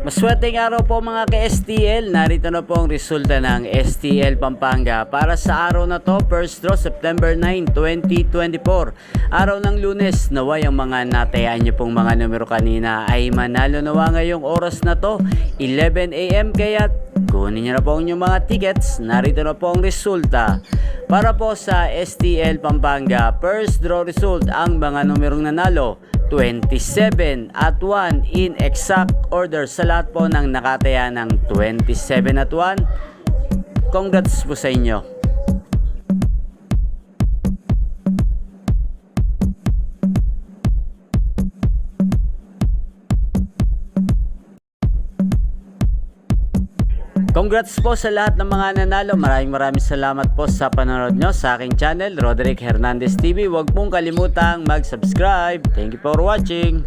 Maswerteng araw po mga ka-STL. Narito na po ang resulta ng STL Pampanga para sa araw na to, first draw September 9, 2024. Araw ng Lunes, naway ang mga natayaan nyo pong mga numero kanina ay manalo nawa ngayong oras na to, 11 AM. Kaya kunin nyo na po ang inyong mga tickets. Narito na po ang resulta para po sa STL Pampanga. First draw result, ang mga numerong nanalo 27 at 1 in exact order sa lahat po ng nakataya ng 27 at 1. Congrats po sa inyo. Congrats po sa lahat ng mga nanalo. Maraming salamat po sa panonood nyo sa aking channel, Roderick Hernandez TV. Huwag pong kalimutang mag-subscribe. Thank you for watching.